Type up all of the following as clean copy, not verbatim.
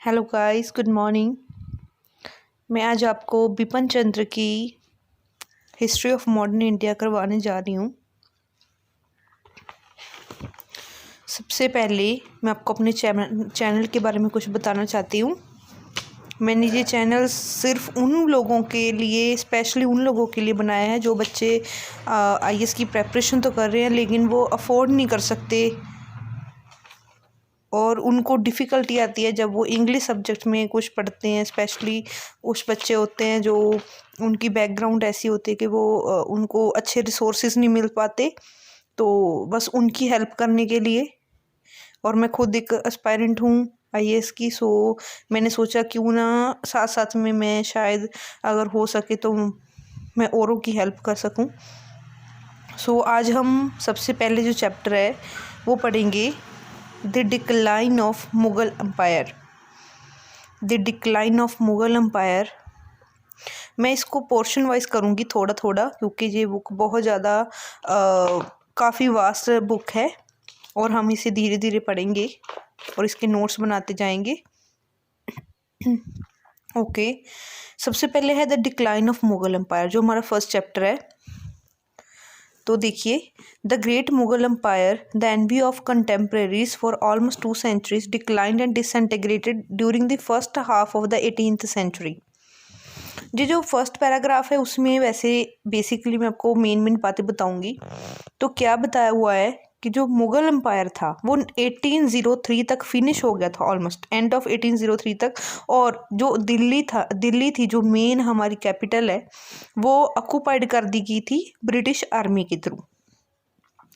Hello guys, good morning. मैं आज आपको बिपिन चंद्र की हिस्ट्री ऑफ मॉडर्न इंडिया करवाने जा रही हूँ। सबसे पहले मैं आपको अपने चैनल के बारे में कुछ बताना चाहती हूँ। मैंने ये चैनल सिर्फ उन लोगों के लिए, स्पेशली उन लोगों के लिए बनाया है जो बच्चे आईएएस की प्रेपरेशन तो कर रहे हैं लेकिन वो अफोर्ड नहीं कर सकते और उनको डिफ़िकल्टी आती है जब वो इंग्लिश सब्जेक्ट में कुछ पढ़ते हैं। स्पेशली कुछ बच्चे होते हैं जो उनकी बैकग्राउंड ऐसी होती है कि वो उनको अच्छे रिसोर्सेज नहीं मिल पाते, तो बस उनकी हेल्प करने के लिए। और मैं खुद एक एस्पायरेंट हूँ आईएएस की, सो मैंने सोचा क्यों ना साथ साथ में मैं शायद अगर हो सके तो मैं औरों की हेल्प कर सकूँ। सो आज हम सबसे पहले जो चैप्टर है वो पढ़ेंगे, the decline of Mughal empire. The decline of Mughal empire. मैं इसको पोर्शन वाइज करूँगी थोड़ा थोड़ा, क्योंकि ये बुक बहुत ज़्यादा काफ़ी वास्ट बुक है और हम इसे धीरे धीरे पढ़ेंगे और इसके नोट्स बनाते जाएंगे। ओके, सबसे पहले है the decline of Mughal empire, जो हमारा फर्स्ट चैप्टर है। तो देखिए, the great Mughal empire, the envy of contemporaries for almost 2 centuries, declined and disintegrated during the first half of the 18th century। ये जो फर्स्ट पैराग्राफ है उसमें वैसे बेसिकली मैं आपको मेन बातें बताऊंगी। तो क्या बताया हुआ है कि जो मुग़ल एम्पायर था वो 1803 तक फिनिश हो गया था, ऑलमोस्ट एंड ऑफ 1803 तक। और जो दिल्ली थी जो मेन हमारी कैपिटल है, वो ऑक्यूपाइड कर दी गई थी ब्रिटिश आर्मी के थ्रू।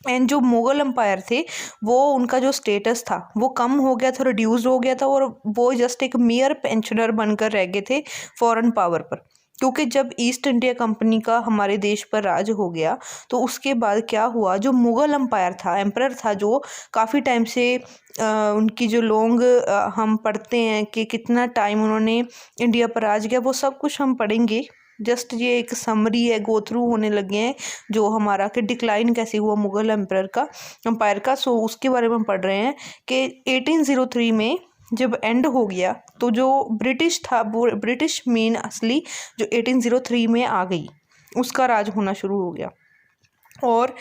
एंड जो मुग़ल एम्पायर थे वो उनका जो स्टेटस था वो कम हो गया था, रिड्यूस्ड हो गया था, और वो जस्ट एक मेयर पेंशनर बनकर रह गए थे फॉरेन पावर पर। क्योंकि जब ईस्ट इंडिया कंपनी का हमारे देश पर राज हो गया तो उसके बाद क्या हुआ, जो मुग़ल एम्पायर था, एम्परर था, जो काफ़ी टाइम से उनकी जो लॉन्ग हम पढ़ते हैं कि कितना टाइम उन्होंने इंडिया पर राज किया, वो सब कुछ हम पढ़ेंगे। जस्ट ये एक समरी है, गो थ्रू होने लगे हैं जो हमारा कि डिक्लाइन कैसे हुआ मुग़ल एम्पायर का। सो उसके बारे में पढ़ रहे हैं कि 1803 में जब एंड हो गया तो जो ब्रिटिश था, वो ब्रिटिश मेन असली जो 1803 में आ गई, उसका राज होना शुरू हो गया। और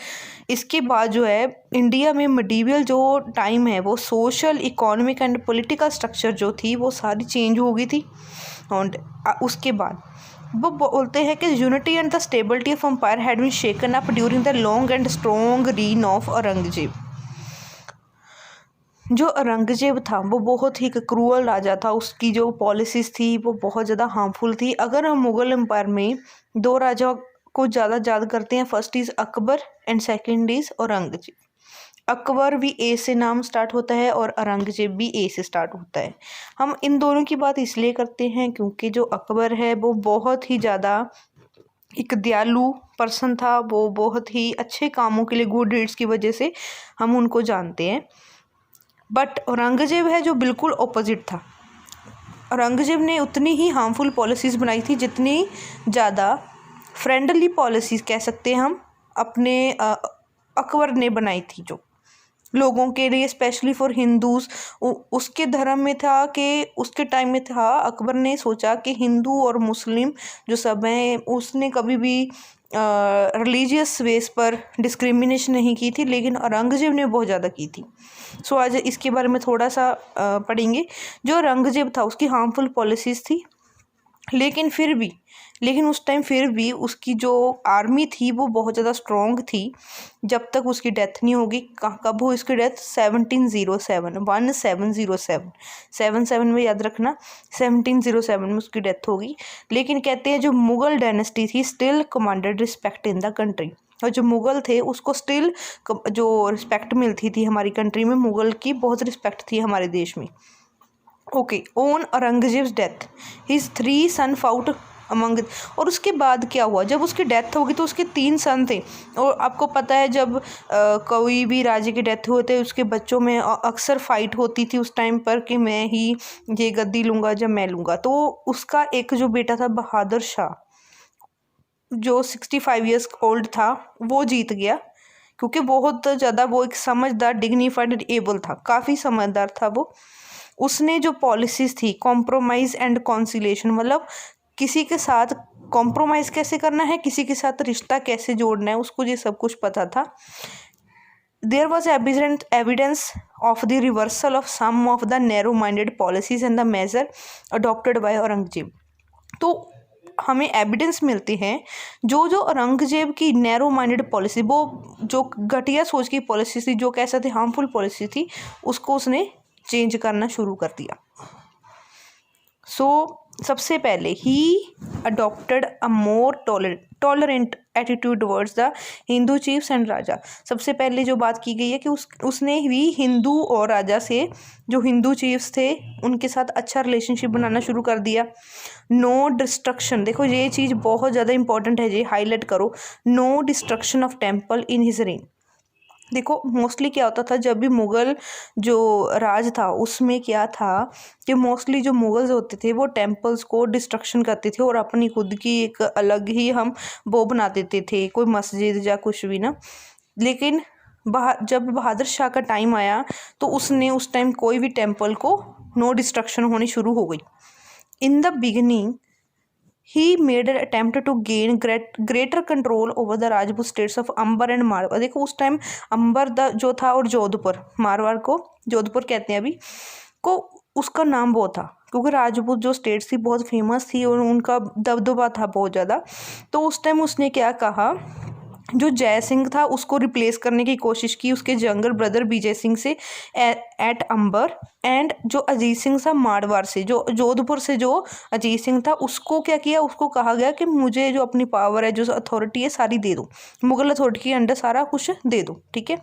इसके बाद जो है इंडिया में मिडीवल जो टाइम है वो social, economic and political structure जो थी वो सारी चेंज हो गई थी। और उसके बाद वो बोलते हैं कि unity and the stability of empire had been shaken up during the long and strong reign of Aurangzeb. जो औरंगजेब था वो बहुत ही क्रूअल राजा था, उसकी जो पॉलिसीज़ थी वो बहुत ज़्यादा हार्मफुल थी। अगर हम मुग़ल एम्पायर में 2 राजा को ज़्यादा याद करते हैं, first is Akbar and second is Aurangzeb. Akbar भी ए से नाम स्टार्ट होता है और औरंगजेब भी ए से स्टार्ट होता है। हम इन दोनों की बात इसलिए करते हैं क्योंकि जो अकबर है वो बहुत ही ज़्यादा एक दयालु पर्सन था, वो बहुत ही अच्छे कामों के लिए, गुड डीड्स की वजह से हम उनको जानते हैं। बट औरंगजेब है जो बिल्कुल ऑपोजिट था। औरंगजेब ने उतनी ही हार्मफुल पॉलिसीज़ बनाई थी जितनी ज़्यादा फ्रेंडली पॉलिसीज़ कह सकते हैं हम अपने अकबर ने बनाई थी, जो लोगों के लिए, स्पेशली फॉर हिंदूज़। उसके धर्म में था कि उसके टाइम में था, अकबर ने सोचा कि हिंदू और मुस्लिम जो सब हैं, उसने कभी भी रिलीजियस बेस पर डिस्क्रिमिनेशन नहीं की थी, लेकिन औरंगजेब ने बहुत ज़्यादा की थी। सो आज इसके बारे में थोड़ा सा पढ़ेंगे। जो औरंगजेब था उसकी हार्मफुल पॉलिसीज़ थी, लेकिन उस टाइम फिर भी उसकी जो आर्मी थी वो बहुत ज़्यादा स्ट्रॉन्ग थी जब तक उसकी डेथ नहीं होगी। कब हुई उसकी डेथ? 1707 77 में, याद रखना 1707 में उसकी डेथ होगी। लेकिन कहते हैं जो मुग़ल डायनेस्टी थी still commanded respect in the country, और जो मुग़ल थे उसको स्टिल जो रिस्पेक्ट मिलती थी हमारी कंट्री में, मुग़ल की बहुत रिस्पेक्ट थी हमारे देश में। Okay, on Aurangzeb's death his 3 son fought among. और उसके बाद क्या हुआ, जब उसकी डेथ होगी तो उसके 3 सन थे। और आपको पता है जब कोई भी राजे की डेथ होते उसके बच्चों में अक्सर फाइट होती थी उस टाइम पर कि मैं ही ये गद्दी लूँगा जब मैं लूँगा। तो उसका एक जो बेटा था बहादुर शाह, जो 65 ईयर्स ओल्ड था, वो जीत गया क्योंकि बहुत ज़्यादा वो एक समझदार, डिग्निफाइड, एबल था, काफ़ी समझदार था वो। उसने जो पॉलिसीज़ थी कॉम्प्रोमाइज़ एंड कॉन्सिलेशन, मतलब किसी के साथ कॉम्प्रोमाइज़ कैसे करना है, किसी के साथ रिश्ता कैसे जोड़ना है, उसको ये सब कुछ पता था। There was evidence of the reversal of some of the narrow minded policies and the measure adopted by Aurangzeb. तो हमें एविडेंस मिलते हैं जो जो औरंगजेब की नैरो माइंडेड पॉलिसी, वो जो घटिया सोच की पॉलिसी थी, जो कैसा थी हार्मफुल पॉलिसी थी, उसको उसने चेंज करना शुरू कर दिया। सबसे पहले ही adopted a more tolerant attitude towards the Hindu chiefs and raja. सबसे पहले जो बात की गई है कि उसने भी हिंदू और राजा से, जो हिंदू चीफ्स थे, उनके साथ अच्छा रिलेशनशिप बनाना शुरू कर दिया। नो डिस्ट्रक्शन, देखो ये चीज़ बहुत ज़्यादा इंपॉर्टेंट है, ये हाईलाइट करो। No destruction of temple in his reign. देखो मोस्टली क्या होता था जब भी मुग़ल जो राज था उसमें क्या था कि मोस्टली जो मुग़ल्स होते थे वो टेम्पल्स को डिस्ट्रक्शन करते थे और अपनी खुद की एक अलग ही हम वो बना देते थे, कोई मस्जिद या कुछ भी ना। लेकिन जब बहादुर शाह का टाइम आया तो उसने उस टाइम कोई भी टेम्पल को नो डिस्ट्रक्शन होनी शुरू हो गई। In the beginning he made an attempt to gain greater control over the Rajput states of Amber and Marwar. देखो उस टाइम अंबर जो था और जोधपुर, मारवाड़ को जोधपुर कहते हैं अभी को, उसका नाम वो था क्योंकि राजपूत जो स्टेट्स थी बहुत फेमस थी और उनका दबदबा था बहुत ज़्यादा। तो उस टाइम उसने क्या कहा, जो जय सिंह था उसको रिप्लेस करने की कोशिश की उसके यंगर ब्रदर विजय सिंह से एट अंबर, एंड जो अजीत सिंह था मारवाड़ से, जो जोधपुर से जो अजीत सिंह था उसको क्या किया, उसको कहा गया कि मुझे जो अपनी पावर है, जो अथॉरिटी है सारी दे दो, मुगल अथॉरिटी के अंडर सारा कुछ दे दो, ठीक है।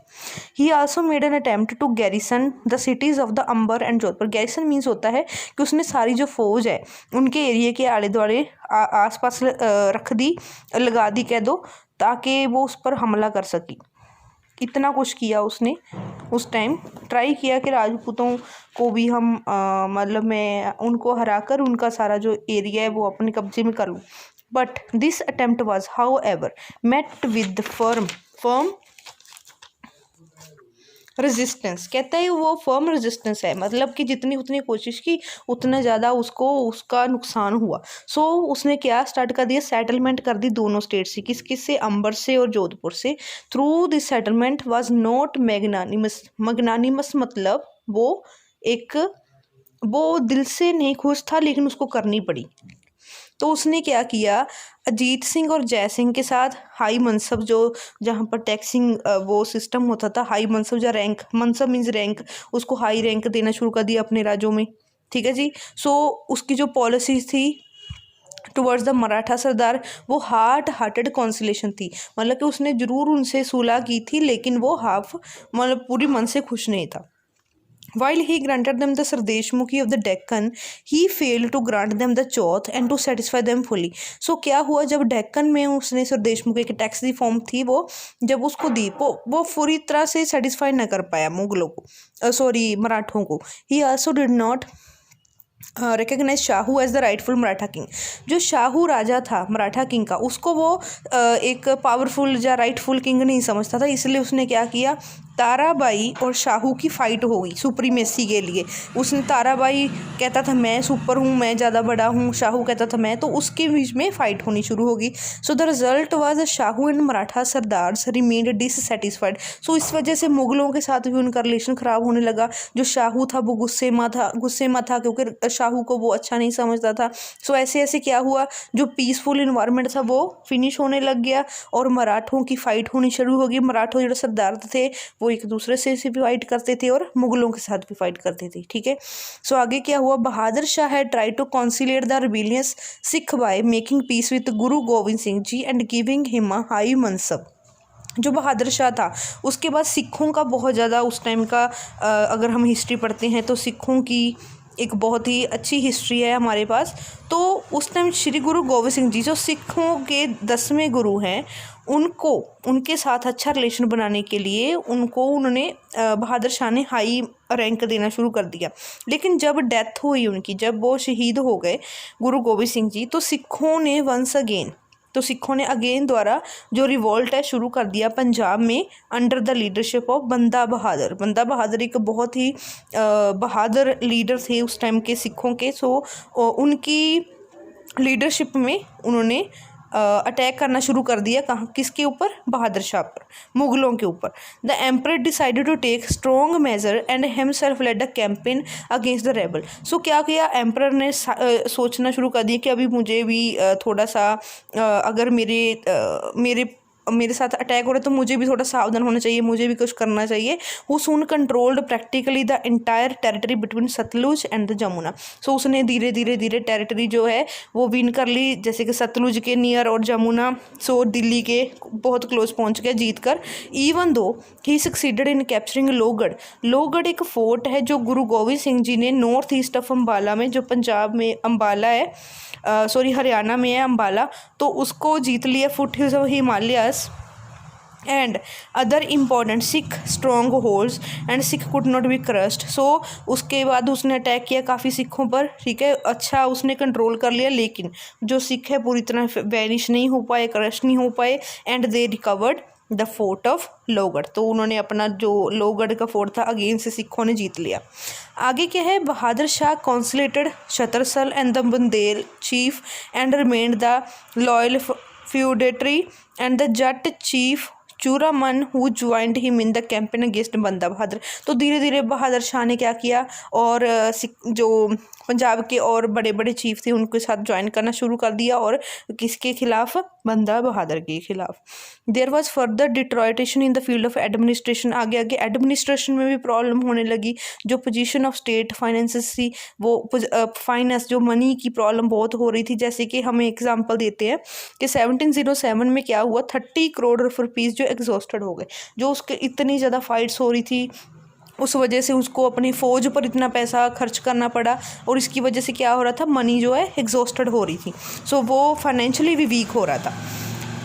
He also made an attempt to garrison the cities of the Amber and Jodhpur. Garrison means होता है कि उसने सारी जो फौज है उनके एरिए के आले दुआले आस पास रख दी, लगा दी कह दो, ताकि वो उस पर हमला कर सकी। इतना कुछ किया उसने उस टाइम, ट्राई किया कि राजपूतों को भी हम मतलब मैं उनको हराकर उनका सारा जो एरिया है वो अपने कब्जे में कर लूँ। But this attempt was however met with firm resistance. कहता है वो फर्म रेजिस्टेंस है, मतलब कि जितनी उतनी कोशिश की उतना ज़्यादा उसको उसका नुकसान हुआ। उसने क्या स्टार्ट कर दिया, सेटलमेंट कर दी दोनों स्टेट से, किस किस से, अंबर से और जोधपुर से। Through this settlement was not magnanimous. Magnanimous मतलब वो दिल से नहीं खुश था लेकिन उसको करनी पड़ी। तो उसने क्या किया, अजीत सिंह और जय सिंह के साथ हाई मनसब, जो जहाँ पर टैक्सिंग वो सिस्टम होता था, हाई मनसब या रैंक, मनसब मीन्स रैंक, उसको हाई रैंक देना शुरू कर दिया अपने राज्यों में, ठीक है जी। उसकी जो पॉलिसीज थी टुवर्ड्स द मराठा सरदार वो हार्टेड कॉन्सिलेशन थी, मतलब कि उसने ज़रूर उनसे सुलह की थी लेकिन वो मतलब पूरी मन से खुश नहीं था। While he granted them the Sardeshmukhi of the Deccan, he failed to grant them the Chauth and to satisfy them fully. क्या हुआ, जब डेक्कन में उसने सरदेशमुखी की टैक्स की फॉर्म थी वो जब उसको दी वो पूरी तरह से सेटिस्फाई न कर पाया मुगलों को, मराठों को। He also did not recognise Shahu as the rightful Maratha king. जो शाहू राजा था मराठा किंग का, उसको वो एक पावरफुल या राइटफुल किंग नहीं समझता था, इसलिए उसने क्या किया, ताराबाई और शाहू की फ़ाइट हो गई सुप्रीमेसी के लिए। उसने ताराबाई कहता था मैं सुपर हूँ, मैं ज़्यादा बड़ा हूँ, शाहू कहता था मैं, तो उसके बीच में फ़ाइट होनी शुरू होगी। The result was Shahu and Maratha sardars remained dissatisfied. इस वजह से मुगलों के साथ भी उनका रिलेशन ख़राब होने लगा। जो शाहू था वो गुस्से में था क्योंकि शाहू को वो अच्छा नहीं समझता था। ऐसे ऐसे क्या हुआ, जो पीसफुल इन्वायरमेंट था वो फिनिश होने लग गया और मराठों की फ़ाइट होनी शुरू होगी। मराठों जो सरदार थे वो एक दूसरे से भी फाइट करते थे और मुगलों के साथ भी फाइट करते थे, ठीक है। आगे क्या हुआ, बहादुर शाह है try to conciliate the rebellious Sikh by making peace with Guru Gobind Singh ji and giving him a high mansab. जो बहादुर शाह था उसके बाद सिखों का बहुत ज़्यादा उस टाइम का अगर हम हिस्ट्री पढ़ते हैं तो सिखों की एक बहुत ही अच्छी हिस्ट्री है हमारे पास। तो उस टाइम श्री गुरु गोविंद सिंह जी जो सिखों के 10वें गुरु हैं, उनके साथ अच्छा रिलेशन बनाने के लिए उन्होंने बहादुर शाह ने हाई रैंक देना शुरू कर दिया। लेकिन जब डेथ हुई उनकी, जब वो शहीद हो गए गुरु गोविंद सिंह जी, तो सिखों ने वंस अगेन तो सिखों ने अगेन द्वारा जो रिवोल्ट है शुरू कर दिया पंजाब में अंडर द लीडरशिप ऑफ बंदा बहादुर। बंदा बहादुर एक बहुत ही बहादुर लीडर थे उस टाइम के सिखों के। सो उनकी लीडरशिप में उन्होंने अटैक करना शुरू कर दिया। कहाँ, किसके ऊपर? बहादुर शाह पर, मुगलों के ऊपर। The emperor decided to take strong major and himself led a campaign against the rebel. So क्या किया एम्परर ने? सोचना शुरू कर दिया कि अभी मुझे भी थोड़ा सा अगर मेरे साथ अटैक हो रहा है तो मुझे भी थोड़ा सावधान होना चाहिए, मुझे भी कुछ करना चाहिए। Who soon controlled practically the entire territory between Sutlej and the Jamuna. So उसने धीरे धीरे टेरिटरी जो है वो विन कर ली, जैसे कि सतलुज के नियर और जमुना। सो दिल्ली के बहुत क्लोज पहुंच गया जीत कर। Even though he succeeded in capturing Lohgarh. Lohgarh एक फोर्ट है जो गुरु गोविंद सिंह जी ने नॉर्थ ईस्ट ऑफ अम्बाला में, जो पंजाब में अम्बाला है, हरियाणा में है अम्बाला, तो उसको जीत लिया। Foothills of Himalayas and other important Sikh strongholds and Sikh could not be crushed. So उसके बाद उसने अटैक किया काफ़ी सिखों पर, ठीक है, अच्छा उसने कंट्रोल कर लिया, लेकिन जो सिख है पूरी तरह वैनिश नहीं हो पाए, क्रश नहीं हो पाए। And they recovered the fort of Lohgarh. तो उन्होंने अपना जो लोहगढ़ का फोर्ट था अगेन से सिखों ने जीत लिया। आगे क्या है? Bahadur Shah conciliated Chhatrasal and the Bundela chief and remained the loyal feudatory and the Jat chief Churaman who joined him in the campaign against Banda Bahadur. तो धीरे धीरे बहादुर शाह ने क्या किया, और जो पंजाब के और बड़े बड़े चीफ थे उनके साथ ज्वाइन करना शुरू कर दिया। और किसके खिलाफ? बंदा बहादुर के खिलाफ। There was further deterioration in the field of administration. आगे आगे एडमिनिस्ट्रेशन में भी प्रॉब्लम होने लगी। जो पोजीशन ऑफ स्टेट फाइनेंसेस थी, वो फाइनेंस जो मनी की प्रॉब्लम बहुत हो रही थी। जैसे कि हम एग्जांपल देते हैं कि 1707 में क्या हुआ, 30 करोड़ रुपीज़ जो एग्जॉस्टेड हो गए। जो उसके इतनी ज़्यादा फाइट्स हो रही थी, उस वजह से उसको अपनी फ़ौज पर इतना पैसा खर्च करना पड़ा, और इसकी वजह से क्या हो रहा था, मनी जो है एग्जॉस्टेड हो रही थी। सो वो फाइनेंशियली भी वीक हो रहा था।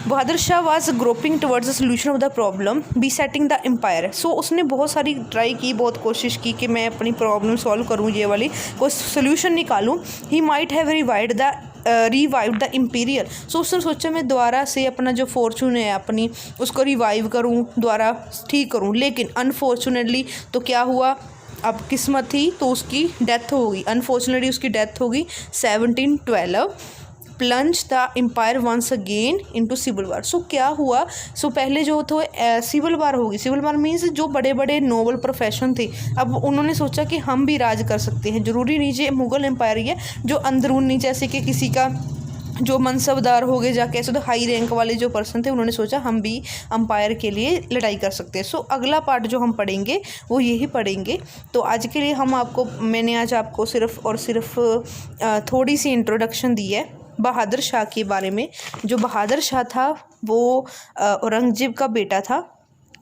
Bahadur Shah was groping towards the solution of the problem by settling the empire. So उसने बहुत सारी ट्राई की, बहुत कोशिश की कि मैं अपनी प्रॉब्लम सॉल्व करूँ, ये वाली कोई सोल्यूशन निकालूँ। He might have revive the imperial. So उसने सोचा मैं दोबारा से अपना जो फॉर्चून है अपनी उसको रिवाइव करूँ, दोबारा ठीक करूँ। लेकिन अनफॉर्चुनेटली तो क्या हुआ, अब किस्मत थी तो उसकी डेथ हो गई। अनफॉर्चुनेटली उसकी डेथ हो गई 1712। Plunge the empire once again into civil war. So क्या हुआ, सो पहले जो तो सिविल वार होगी। सिविल वार मीन्स जो बड़े बड़े नोबल प्रोफेशन थे, अब उन्होंने सोचा कि हम भी राज कर सकते हैं। जरूरी नहीं जो मुगल एम्पायर ही है, जो अंदरूनी जैसे कि किसी का जो मनसबदार हो गए जाके ऐसे तो हाई रैंक वाले जो पर्सन थे, उन्होंने सोचा हम भी अम्पायर के लिए लड़ाई कर सकते हैं। सो अगला पार्ट जो हम पढ़ेंगे वो यही पढ़ेंगे। तो आज के लिए मैंने आज आपको सिर्फ और सिर्फ थोड़ी सी इंट्रोडक्शन दी है बहादुर शाह के बारे में। जो बहादुर शाह था वो औरंगजेब का बेटा था,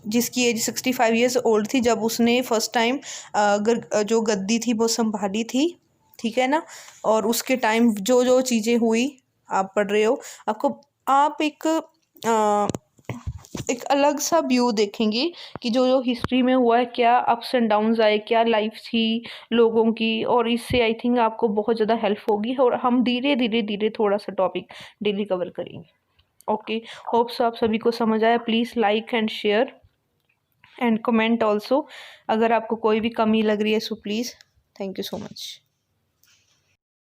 जिसकी एज 65 ईयर्स ओल्ड थी जब उसने फर्स्ट टाइम जो गद्दी थी वो संभाली थी, ठीक है ना। और उसके टाइम जो जो चीज़ें हुई आप पढ़ रहे हो, आप एक अलग सा व्यू देखेंगे कि जो जो हिस्ट्री में हुआ है, क्या अप्स एंड डाउन्स आए, क्या लाइफ थी लोगों की, और इससे आई थिंक आपको बहुत ज़्यादा हेल्प होगी। और हम धीरे धीरे थोड़ा सा टॉपिक डेली कवर करेंगे। ओके, होप्स आप सभी को समझ आया। Please like and share and comment also. अगर आपको कोई भी कमी लग रही है so please. Thank you so much.